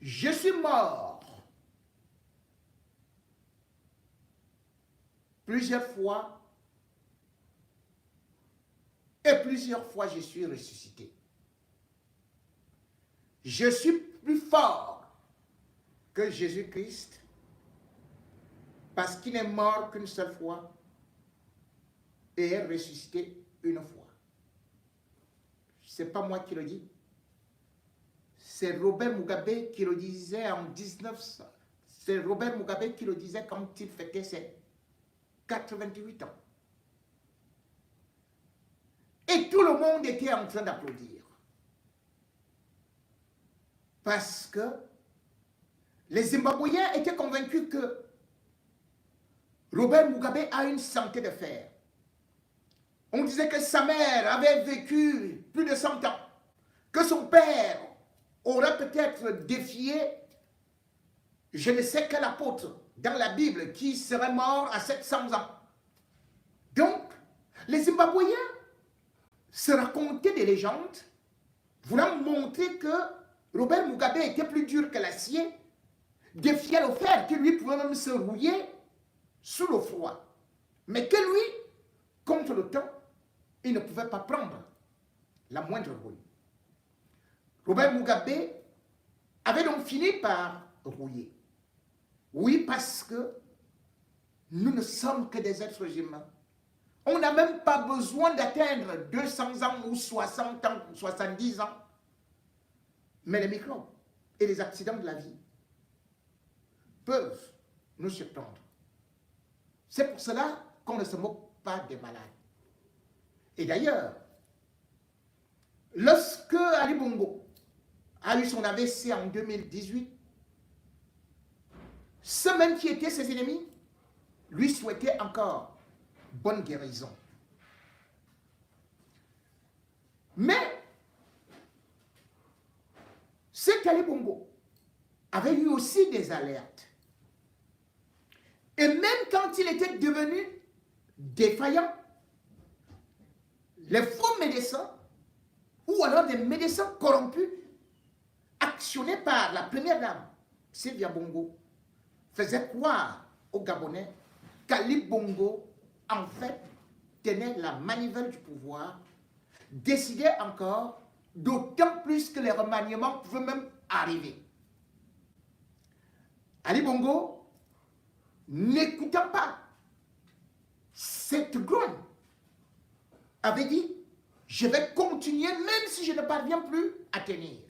je suis mort plusieurs fois et plusieurs fois je suis ressuscité. Je suis plus fort que Jésus-Christ parce qu'il n'est mort qu'une seule fois et est ressuscité une fois. Ce n'est pas moi qui le dis. C'est Robert Mugabe qui le disait en 1900. C'est Robert Mugabe qui le disait quand il fêtait ses 88 ans. Et tout le monde était en train d'applaudir. Parce que les Zimbabwéens étaient convaincus que Robert Mugabe a une santé de fer. On disait que sa mère avait vécu plus de 100 ans, que son père aurait peut-être défié je ne sais quel apôtre dans la Bible qui serait mort à 700 ans. Donc, les Zimbabwéens se racontaient des légendes voulant montrer que Robert Mugabe était plus dur que l'acier, défiait le fer, que lui pouvait même se rouiller sous le froid. Mais que lui, contre le temps, il ne pouvait pas prendre la moindre rouille. Robert Mugabe avait donc fini par rouiller. Oui, parce que nous ne sommes que des êtres humains. On n'a même pas besoin d'atteindre 200 ans ou 60 ans, 70 ans. Mais les microbes et les accidents de la vie peuvent nous surprendre. C'est pour cela qu'on ne se moque pas des malades. Et d'ailleurs, lorsque Ali Bongo a eu son AVC en 2018, ceux même qui étaient ses ennemis lui souhaitaient encore bonne guérison. Mais cet Ali Bongo avait eu aussi des alertes. Et même quand il était devenu défaillant, les faux médecins, ou alors des médecins corrompus, actionnés par la première dame, Sylvia Bongo, faisaient croire aux Gabonais qu'Ali Bongo, en fait, tenait la manivelle du pouvoir, décidait encore, d'autant plus que les remaniements pouvaient même arriver. Ali Bongo, n'écoutant pas cette grogne, avait dit, je vais continuer même si je ne parviens plus à tenir.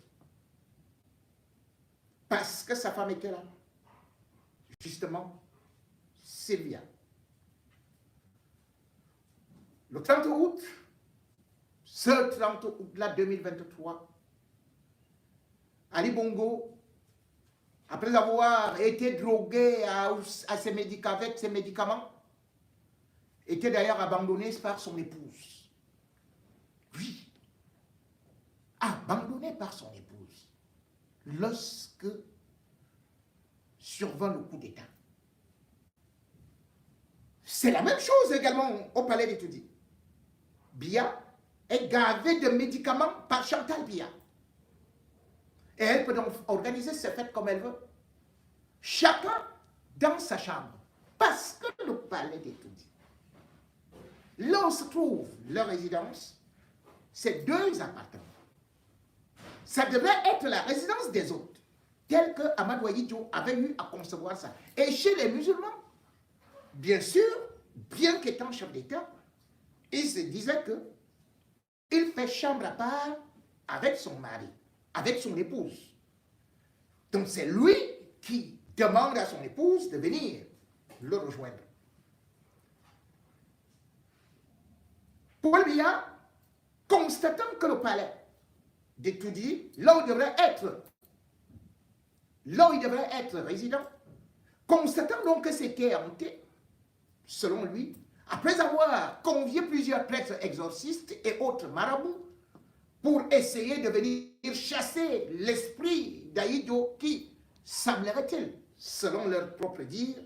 Parce que sa femme était là. Justement, Sylvia. Le 30 août, ce 30 août-là 2023, Ali Bongo, après avoir été drogué avec ses médicaments, était d'ailleurs abandonné par son épouse. Oui, abandonné par son épouse, lorsque survint le coup d'État. C'est la même chose également au palais d'Etoudi. Biya est gavée de médicaments par Chantal Biya. Et elle peut donc organiser ses fêtes comme elle veut. Chacun dans sa chambre. Parce que le palais d'Etoudi, là où se trouve leur résidence, c'est 2 appartements. Ça devrait être la résidence des autres, tel que Amadou Ahidjo avait eu à concevoir ça. Et chez les musulmans, bien sûr, bien qu'étant chef d'État, il se disait que il fait chambre à part avec son mari, avec son épouse. Donc c'est lui qui demande à son épouse de venir le rejoindre. Paul Biya, constatant que le palais d'Etoudi, là où il devrait être résident, constatant donc que c'était hanté, selon lui, après avoir convié plusieurs prêtres exorcistes et autres marabouts pour essayer de venir chasser l'esprit d'Ahidjo qui, semblerait-il, selon leur propre dire,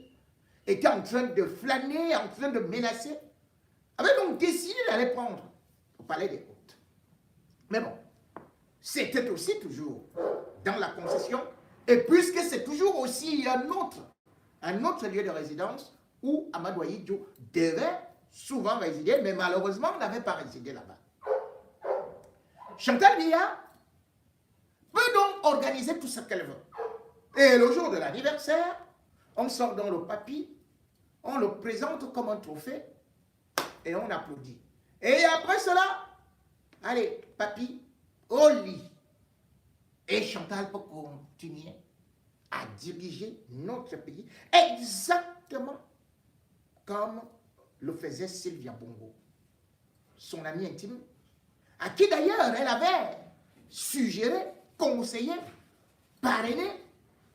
était en train de flâner, en train de menacer, avait donc décidé d'aller prendre au palais des Hôtes. Mais bon, c'était aussi toujours dans la concession Et puisque c'est toujours aussi un autre lieu de résidence où Amadou Ahidjo devait souvent résider, mais malheureusement, on n'avait pas résidé là-bas. Chantal Biya peut donc organiser tout ce qu'elle veut. Et le jour de l'anniversaire, on sort dans le papy, on le présente comme un trophée et on applaudit. Et après cela, allez, papy, au lit. Et Chantal peut continuer à diriger notre pays exactement comme le faisait Sylvia Bongo, son amie intime, à qui d'ailleurs elle avait suggéré, conseillé, parrainé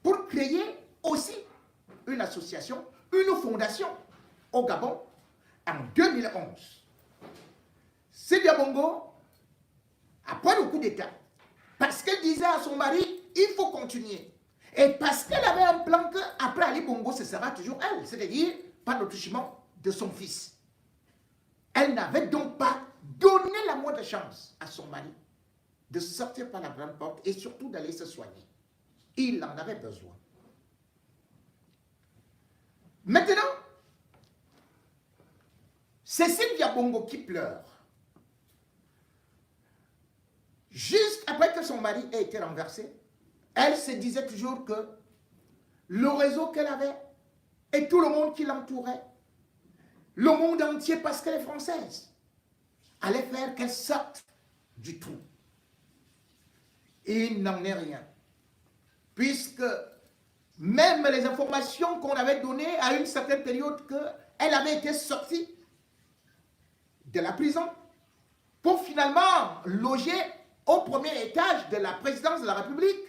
pour créer aussi une association, une fondation au Gabon en 2011. Sylvia Bongo, après le coup d'État, parce qu'elle disait à son mari, il faut continuer. Et parce qu'elle avait un plan qu'après Ali Bongo, ce sera toujours elle, c'est-à-dire par le touchement de son fils. Elle n'avait donc pas donné la moindre chance à son mari de sortir par la grande porte et surtout d'aller se soigner. Il en avait besoin. Maintenant, c'est Sylvia Bongo qui pleure. Juste après que son mari ait été renversé, elle se disait toujours que le réseau qu'elle avait et tout le monde qui l'entourait, le monde entier parce qu'elle est française, allait faire qu'elle sorte du trou. Et il n'en est rien. Puisque même les informations qu'on avait données à une certaine période qu'elle avait été sortie de la prison pour finalement loger au premier étage de la présidence de la République,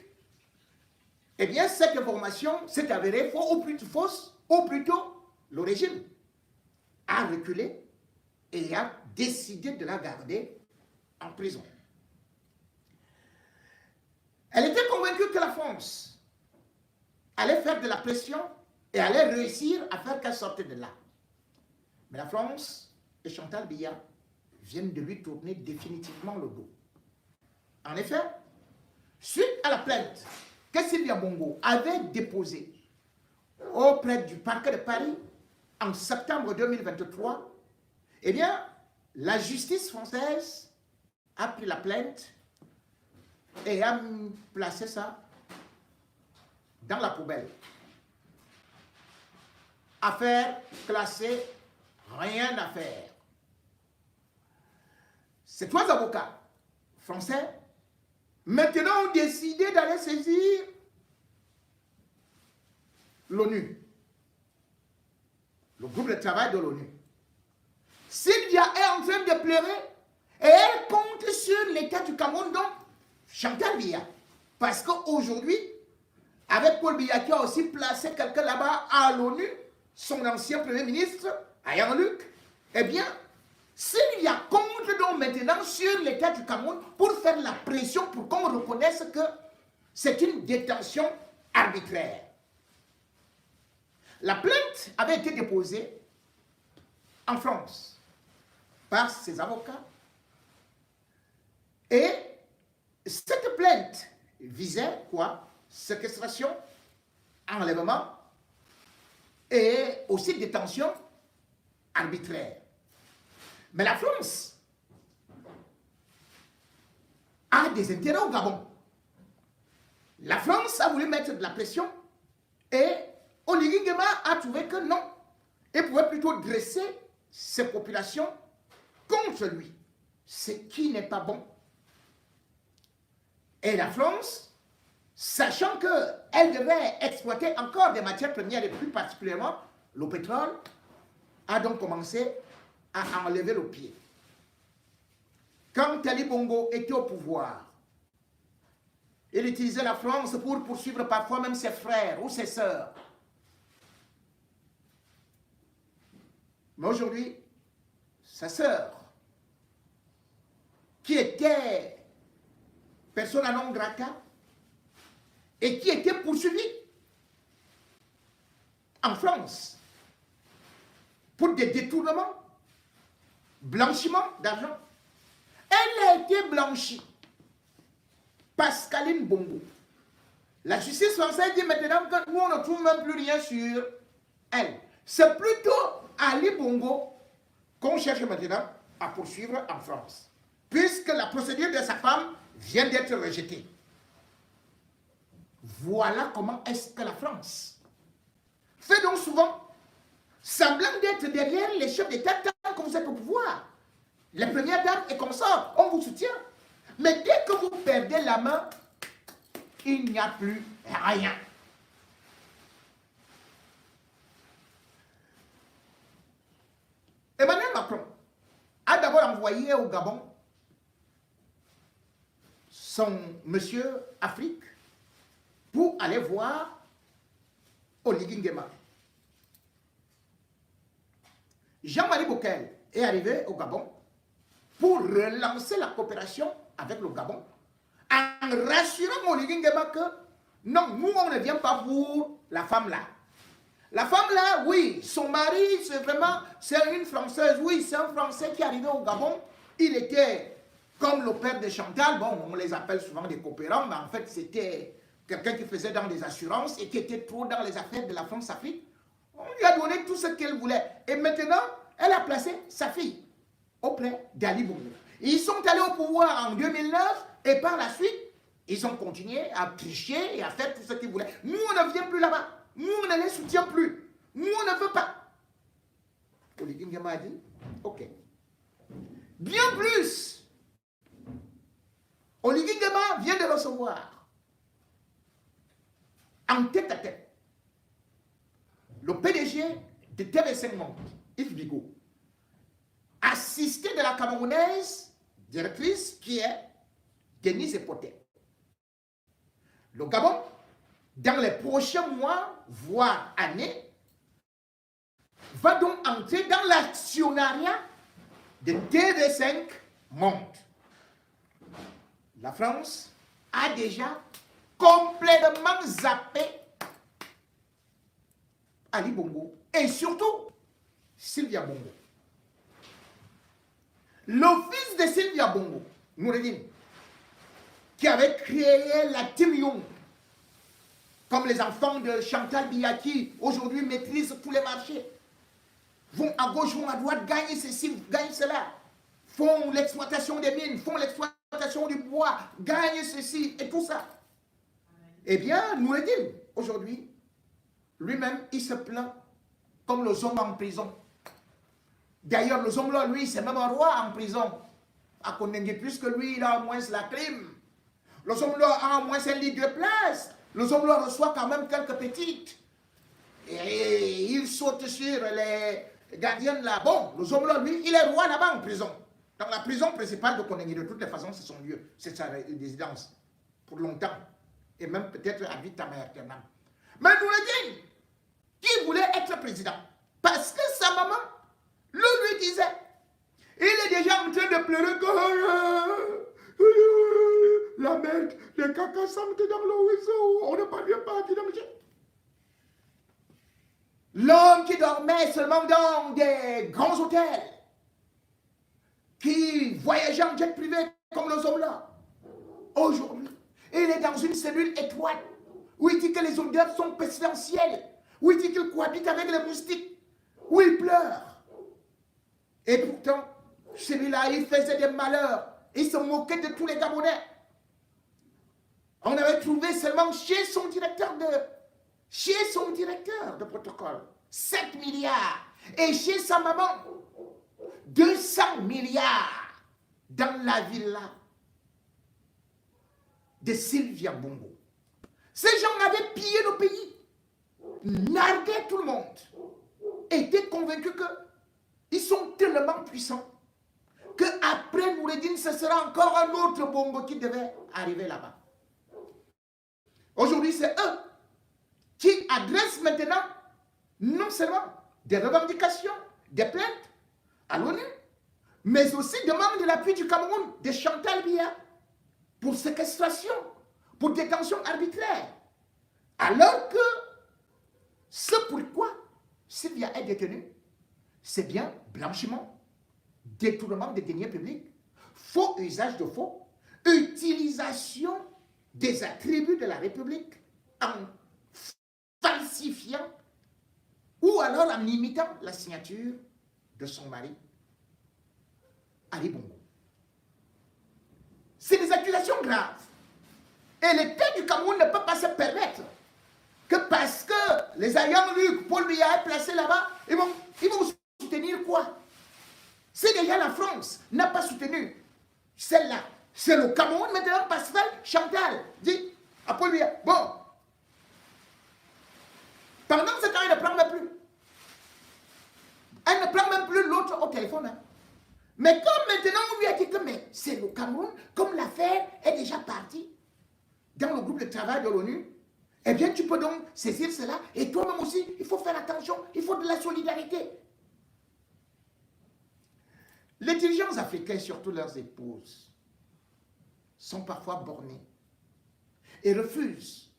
eh bien, cette information s'est avérée fausse, ou plutôt, le régime a reculé et a décidé de la garder en prison. Elle était convaincue que la France allait faire de la pression et allait réussir à faire qu'elle sorte de là. Mais la France et Chantal Biya viennent de lui tourner définitivement le dos. En effet, suite à la plainte que Sylvia Bongo avait déposée auprès du parquet de Paris en septembre 2023, eh bien, la justice française a pris la plainte et a placé ça dans la poubelle. Affaire classée, rien à faire. Ces trois avocats français maintenant ont décidé d'aller saisir l'ONU, le groupe de travail de l'ONU. Sylvia est en train de pleurer et elle compte sur l'État du Cameroun, donc Chantal Biya. Parce qu'aujourd'hui, avec Paul Biya qui a aussi placé quelqu'un là-bas à l'ONU, son ancien Premier ministre, Ayan Luc, eh bien, Sylvia compte donc maintenant sur l'État du Cameroun pour faire la pression pour qu'on reconnaisse que c'est une détention arbitraire. La plainte avait été déposée en France par ses avocats et cette plainte visait quoi? Séquestration, enlèvement et aussi détention arbitraire. Mais la France a des intérêts au Gabon. La France a voulu mettre de la pression et Oligui Nguema a trouvé que non. Il pouvait plutôt dresser ses populations contre lui, ce qui n'est pas bon. Et la France, sachant qu'elle devait exploiter encore des matières premières et plus particulièrement le pétrole, a donc commencé à enlever le pied. Quand Ali Bongo était au pouvoir, il utilisait la France pour poursuivre parfois même ses frères ou ses sœurs. Mais aujourd'hui, sa sœur, qui était persona non grata et qui était poursuivie en France pour des détournements, blanchiment d'argent. Elle a été blanchie. Pascaline Bongo, La justice française dit maintenant que nous, on ne trouve même plus rien sur elle. C'est plutôt Ali Bongo qu'on cherche maintenant à poursuivre en France, puisque la procédure de sa femme vient d'être rejetée. Voilà comment est-ce que la France fait donc souvent semblant d'être derrière les chefs d'État tant que vous êtes au pouvoir. Les premières dames et consorts, on vous soutient. Mais dès que vous perdez la main, il n'y a plus rien. Emmanuel Macron a d'abord envoyé au Gabon son monsieur Afrique pour aller voir Oligui Nguema. Jean-Marie Bockel est arrivé au Gabon pour relancer la coopération avec le Gabon en rassurant Oligui Nguema que non, nous on ne vient pas pour la femme là. La femme là, oui, son mari, c'est vraiment, c'est une Française, oui, c'est un Français qui est arrivé au Gabon. Il était comme le père de Chantal, bon, on les appelle souvent des coopérants, mais en fait c'était quelqu'un qui faisait dans les assurances et qui était trop dans les affaires de la France-Afrique. On lui a donné tout ce qu'elle voulait. Et maintenant, elle a placé sa fille auprès d'Ali Bongo. Ils sont allés au pouvoir en 2009 et par la suite, ils ont continué à tricher et à faire tout ce qu'ils voulaient. Nous, on ne vient plus là-bas. Nous, on ne les soutient plus. Nous, on ne veut pas. Oligui Nguema a dit, ok. Bien plus, Oligui Nguema vient de recevoir en tête à tête le PDG de TV5 Monde, Yves Bigot, assisté de la Camerounaise directrice qui est Denise Epoté. Le Gabon, dans les prochains mois, voire années, va donc entrer dans l'actionnariat de TV5 Monde. La France a déjà complètement zappé Ali Bongo et surtout Sylvia Bongo. Le fils de Sylvia Bongo, Noureddine, qui avait créé la Team Young, comme les enfants de Chantal Biya qui aujourd'hui maîtrisent tous les marchés, vont à gauche, vont à droite, gagnent ceci, gagnent cela, font l'exploitation des mines, font l'exploitation du bois, gagnent ceci et tout ça. Eh bien, Noureddine, aujourd'hui, lui-même, il se plaint comme le Zomba en prison. D'ailleurs, le Zomba, lui, c'est même un roi en prison. À Kondengue, puisque lui, il a au moins la clim. Le Zomba a au moins un lit de place. Le Zomba reçoit quand même quelques petites. Et il saute sur les gardiens là. Bon, le Zomba, lui, il est roi là-bas en prison. Dans la prison principale de Kondengue, de toutes les façons, c'est son lieu. C'est sa résidence. Pour longtemps. Et même peut-être à vitam aeternam. Mais Noureddine, qui voulait être président, parce que sa maman lui disait, il est déjà en train de pleurer que la merde, les caca sentent dans le ruisseau, on ne parvient pas à dynamiser. L'homme qui dormait seulement dans des grands hôtels, qui voyageait en jet privé comme nos hommes là, aujourd'hui, il est dans une cellule étroite, où il dit que les odeurs sont pestilentielles, où il dit qu'il cohabite avec les moustiques, où il pleure. Et pourtant, celui-là, il faisait des malheurs. Il se moquait de tous les Gabonais. On avait trouvé seulement chez son directeur de protocole, 7 milliards. Et chez sa maman, 200 milliards dans la villa de Sylvia Bongo. Ces gens avaient pillé le pays, narguaient tout le monde, étaient convaincus qu'ils sont tellement puissants qu'après Noureddine, ce sera encore un autre Bongo qui devait arriver là-bas. Aujourd'hui, c'est eux qui adressent maintenant non seulement des revendications, des plaintes à l'ONU, mais aussi demandent de l'appui du Cameroun, de Chantal Biya, pour séquestration, pour détention arbitraire. Alors que ce pourquoi Sylvia est détenue, c'est bien blanchiment, détournement des deniers publics, faux usage de faux, utilisation des attributs de la République en falsifiant ou alors en imitant la signature de son mari, Ali Bongo. C'est des accusations graves. Et l'État du Cameroun ne peut pas se permettre que parce que les ayants Luc, Paul Biya est placé là-bas, ils vont soutenir quoi? C'est déjà la France n'a pas soutenu celle-là. C'est le Cameroun maintenant, Pascal Chantal dit à Paul Biya, bon, pendant ce temps, elle ne prend même plus. Elle ne prend même plus l'autre au téléphone. Hein. Mais comme maintenant on lui a dit que c'est le Cameroun, comme l'affaire est déjà partie dans le groupe de travail de l'ONU, eh bien tu peux donc saisir cela et toi-même aussi, il faut faire attention, il faut de la solidarité. Les dirigeants africains, surtout leurs épouses, sont parfois bornés et refusent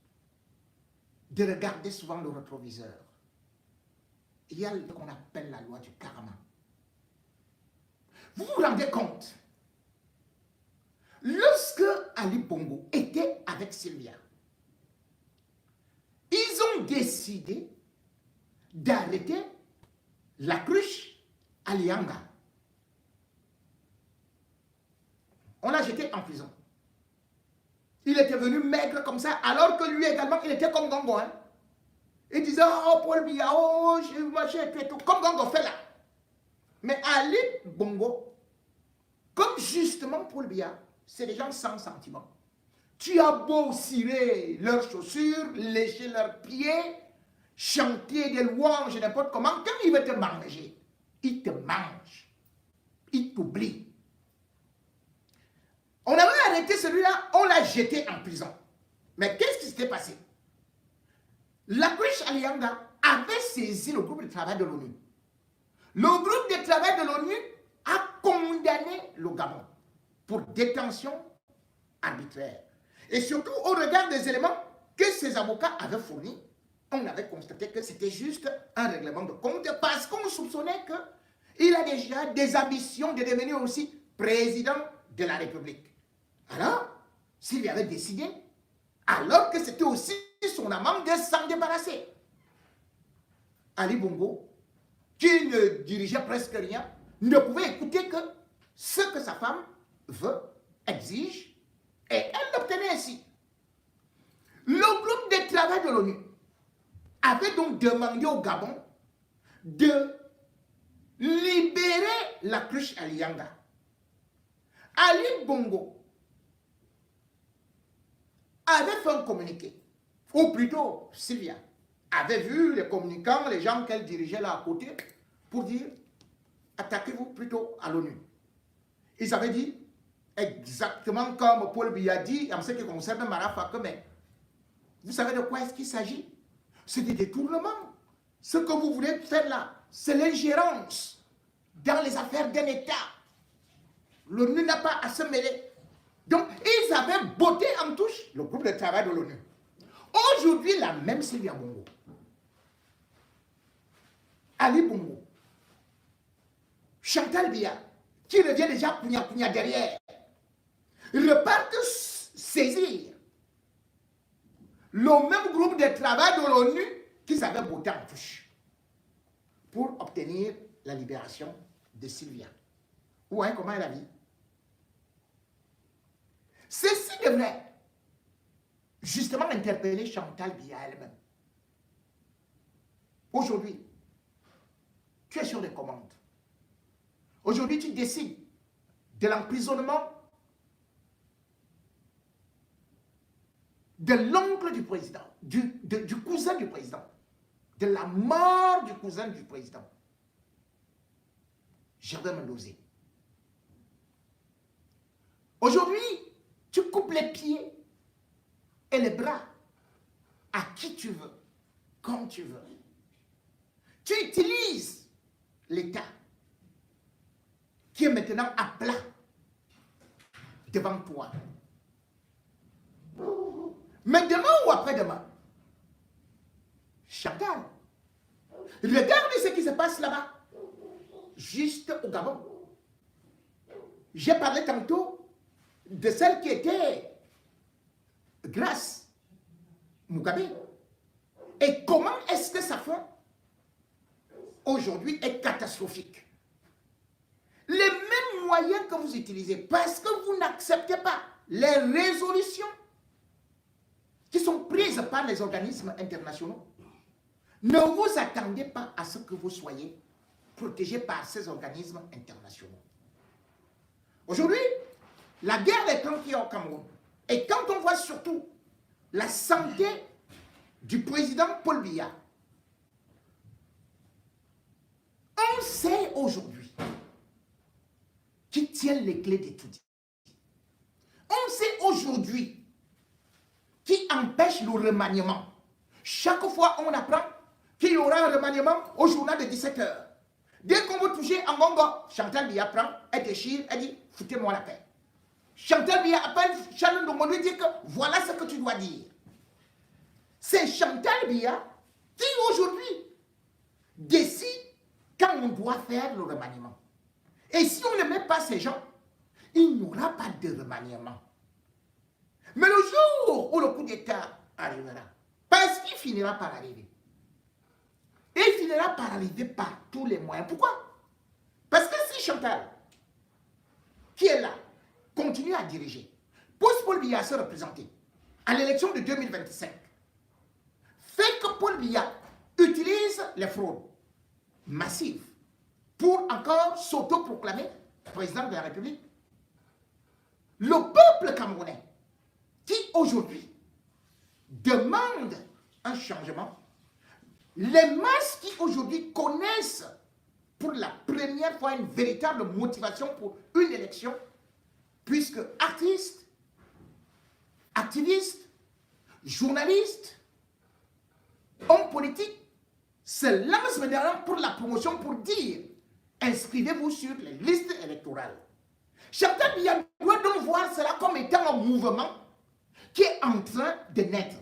de regarder souvent le rétroviseur. Il y a ce qu'on appelle la loi du karma. Vous vous rendez compte? Lorsque Ali Bongo était avec Sylvia, ils ont décidé d'arrêter la cruche à Lianga. On l'a jeté en prison. Il était venu maigre comme ça, alors que lui également, il était comme Gongo. Hein? Il disait, oh, Paul Biya, oh, j'ai marché et tout, comme Gongo fait là. Mais Ali Bongo, comme justement Paul Biya, c'est des gens sans sentiment. Tu as beau cirer leurs chaussures, lécher leurs pieds, chanter des louanges, n'importe comment, quand il veut te manger, il te mange. Il t'oublie. On avait arrêté celui-là, on l'a jeté en prison. Mais qu'est-ce qui s'était passé? La cruche Alianga avait saisi le groupe de travail de l'ONU. Le groupe de travail de l'ONU a condamné le Gabon pour détention arbitraire. Et surtout, au regard des éléments que ses avocats avaient fournis, on avait constaté que c'était juste un règlement de compte parce qu'on soupçonnait qu'il a déjà des ambitions de devenir aussi président de la République. Alors, s'il avait décidé, alors que c'était aussi son amant de s'en débarrasser. Ali Bongo, qui ne dirigeait presque rien, ne pouvait écouter que ce que sa femme veut, exige, et elle l'obtenait ainsi. Le groupe de travail de l'ONU avait donc demandé au Gabon de libérer la cruche Alianga. Ali Bongo avait fait un communiqué, ou plutôt Sylvia avait vu les communicants, les gens qu'elle dirigeait là à côté, pour dire attaquez-vous plutôt à l'ONU. Ils avaient dit exactement comme Paul Biya dit en ce qui concerne Marafa, que mais vous savez de quoi est-ce qu'il s'agit? C'est des détournements. Ce que vous voulez faire là, c'est l'ingérence dans les affaires d'un État. L'ONU n'a pas à se mêler. Donc, ils avaient botté en touche le groupe de travail de l'ONU. Aujourd'hui, la même Sylvia Bongo, Ali Bongo, Chantal Biya, qui revient déjà pugna derrière, repartent saisir le même groupe de travail de l'ONU qu'ils avaient botté en touche pour obtenir la libération de Sylvia. Ou hein, comment elle a dit? Ceci devrait justement interpeller Chantal Biya elle-même. Aujourd'hui, tu es sur les commandes. Aujourd'hui, tu décides de l'emprisonnement de l'oncle du président, du cousin du président, de la mort du cousin du président, Gervais Mendozé. Aujourd'hui, tu coupes les pieds et les bras à qui tu veux, comme tu veux. Tu utilises l'État qui est maintenant à plat devant toi. Mais demain ou après-demain, Chantal, regarde ce qui se passe là-bas, juste au Gabon. J'ai parlé tantôt de celle qui était Grâce, Mugabe. Et comment est-ce que sa fin aujourd'hui est catastrophique? Les mêmes moyens que vous utilisez, parce que vous n'acceptez pas les résolutions qui sont prises par les organismes internationaux, ne vous attendez pas à ce que vous soyez protégés par ces organismes internationaux. Aujourd'hui, la guerre des clans qui est au Cameroun, et quand on voit surtout la santé du président Paul Biya, on sait aujourd'hui qui tient les clés de tout. On sait aujourd'hui qui empêche le remaniement. Chaque fois, on apprend qu'il y aura un remaniement au journal de 17h. Dès qu'on veut toucher en Congo, Chantal Biya prend, elle déchire, elle dit, foutez-moi la paix. Chantal Biya appelle Charles Ndongo, lui dit que voilà ce que tu dois dire. C'est Chantal Biya qui aujourd'hui décide quand on doit faire le remaniement. Et si on ne met pas ces gens, il n'y aura pas de remaniement. Mais le jour où le coup d'État arrivera, parce qu'il finira par arriver, et il finira par arriver par tous les moyens. Pourquoi? Parce que si Chantal, qui est là, continue à diriger, pousse Paul Biya à se représenter à l'élection de 2025, fait que Paul Biya utilise les fraudes massives pour encore s'autoproclamer président de la République, le peuple camerounais qui aujourd'hui demande un changement, les masses qui aujourd'hui connaissent pour la première fois une véritable motivation pour une élection, puisque artistes, activistes, journalistes, hommes politiques se lancent maintenant pour la promotion pour dire inscrivez-vous sur les listes électorales. Chantal Biya doit donc voir cela comme étant un mouvement qui est en train de naître.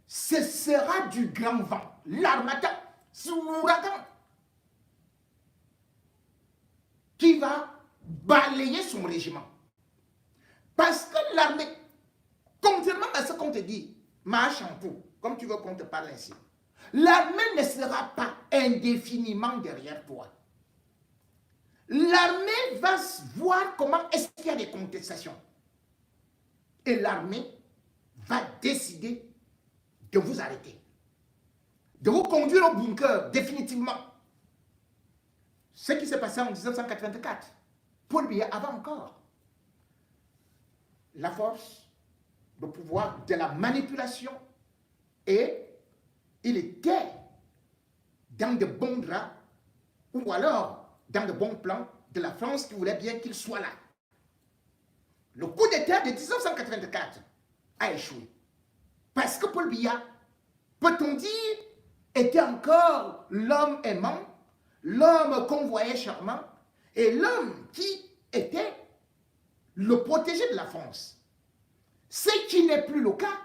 Ce sera du grand vent, l'armada, sous l'ouragan, qui va balayer son régiment. Parce que l'armée, contrairement à ce qu'on te dit, marche en tout, comme tu veux qu'on te parle ainsi, l'armée ne sera pas indéfiniment derrière toi. L'armée va voir comment est-ce qu'il y a des contestations. Et l'armée va décider de vous arrêter, de vous conduire au bunker définitivement. Ce qui s'est passé en 1984, Paul Biya avait encore la force, le pouvoir de la manipulation et il était dans de bons draps ou alors dans de bons plans de la France qui voulait bien qu'il soit là. Le coup d'État de 1984 a échoué. Parce que Paul Biya, peut-on dire, était encore l'homme aimant, l'homme qu'on voyait charmant, et l'homme qui était le protégé de la France. Ce qui n'est plus le cas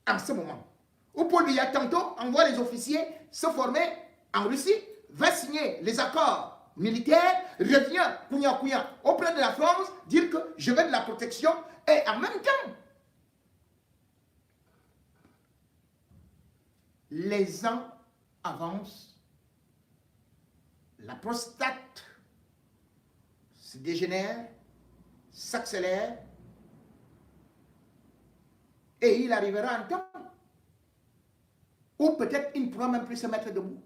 en ce moment. Où Paul Biya tantôt envoie les officiers se former en Russie, va signer les accords militaires, revient auprès de la France, dire que je veux de la protection, et en même temps, les ans avancent, la prostate se dégénère, s'accélère, et il arrivera un temps où peut-être il ne pourra même plus se mettre debout.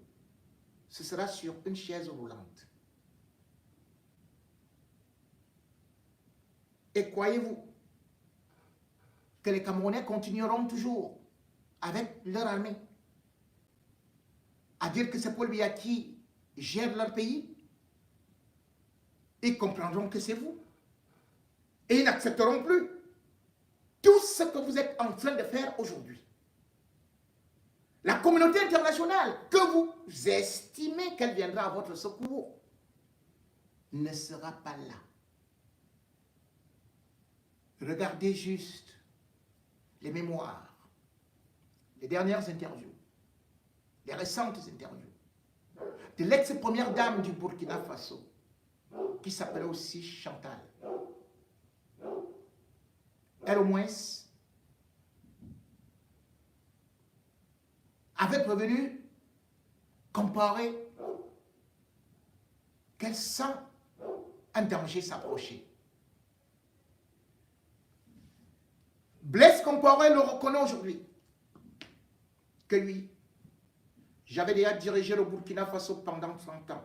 Ce sera sur une chaise roulante. Et croyez-vous que les Camerounais continueront toujours avec leur armée à dire que c'est Paul Biya qui gère leur pays? Ils comprendront que c'est vous. Et ils n'accepteront plus tout ce que vous êtes en train de faire aujourd'hui. La communauté internationale, que vous estimez qu'elle viendra à votre secours, ne sera pas là. Regardez juste les mémoires, les dernières interviews, les récentes interviews de l'ex-première dame du Burkina Faso, qui s'appelait aussi Chantal. Elle, au moins, avait prévenu Compaoré qu'elle sent un danger s'approcher. Blaise Compaoré le reconnaît aujourd'hui que lui, j'avais déjà dirigé le Burkina Faso pendant 30 ans.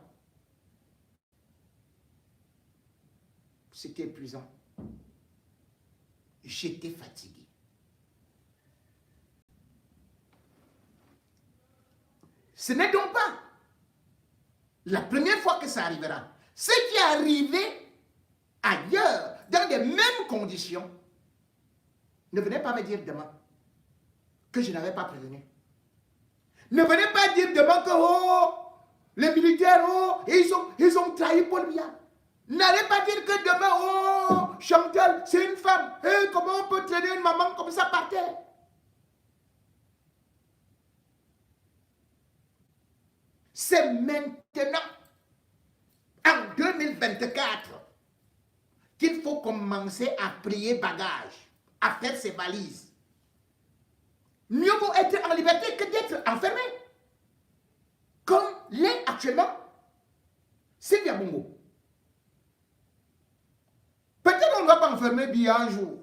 C'était épuisant. J'étais fatigué. Ce n'est donc pas la première fois que ça arrivera. Ce qui est arrivé ailleurs, dans les mêmes conditions, ne venez pas me dire demain que je n'avais pas prévenu. Ne venez pas dire demain que oh, les militaires, oh, ils ont trahi Paul Biya. N'allez pas dire que demain, oh, Chantal, c'est une femme. Hey, comment on peut traîner une maman comme ça par terre? C'est maintenant, en 2024, qu'il faut commencer à plier bagages, à faire ses valises. Mieux vaut être en liberté que d'être enfermé. Comme l'est actuellement Sylvia Bongo. Peut-être qu'on ne va pas enfermer Biya un jour.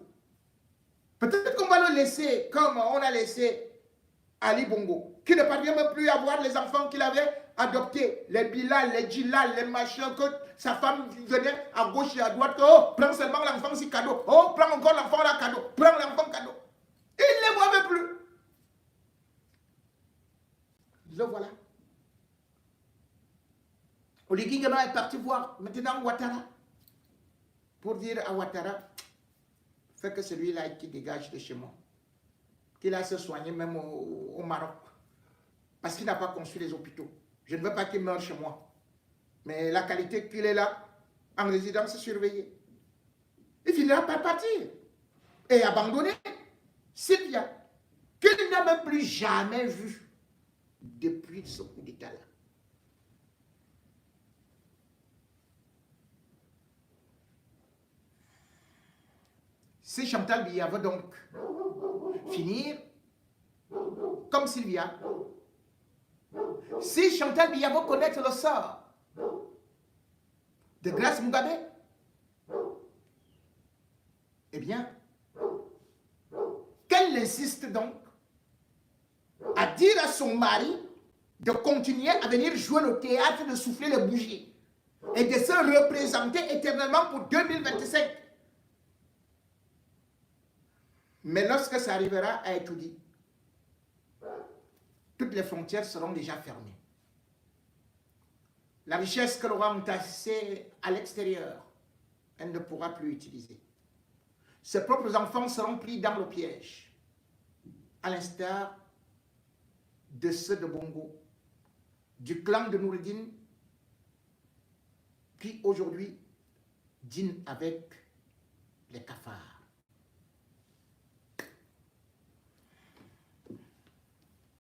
Peut-être qu'on va le laisser comme on a laissé Ali Bongo, qui ne parvient même plus à voir les enfants qu'il avait adoptés, les Bilal, les Djilal, les machins, que sa femme venait à gauche et à droite, oh, prends seulement l'enfant si cadeau, oh, prends encore l'enfant là cadeau, prends l'enfant cadeau. Il ne les voit même plus. Le voilà. Oligui Nguema est parti voir maintenant Ouattara pour dire à Ouattara, fais que celui-là qui dégage de chez moi, qu'il a se soigner même au Maroc, parce qu'il n'a pas construit les hôpitaux. Je ne veux pas qu'il meure chez moi. Mais la qualité qu'il est là, en résidence surveillée, il finira par partir et abandonner Sylvia, qu'il n'a même plus jamais vue depuis ce coup d'état-là. Si Chantal Biya veut donc finir comme Sylvia, si Chantal Biya veut connaître le sort de Grace Mugabe, eh bien, qu'elle insiste donc à dire à son mari de continuer à venir jouer le théâtre, de souffler les bougies et de se représenter éternellement pour 2025. Mais lorsque ça arrivera à Etoudi, toutes les frontières seront déjà fermées. La richesse qu'elle aura entassée à l'extérieur, elle ne pourra plus utiliser. Ses propres enfants seront pris dans le piège, à l'instar de ceux de Bongo, du clan de Noureddine, qui aujourd'hui dîne avec les cafards.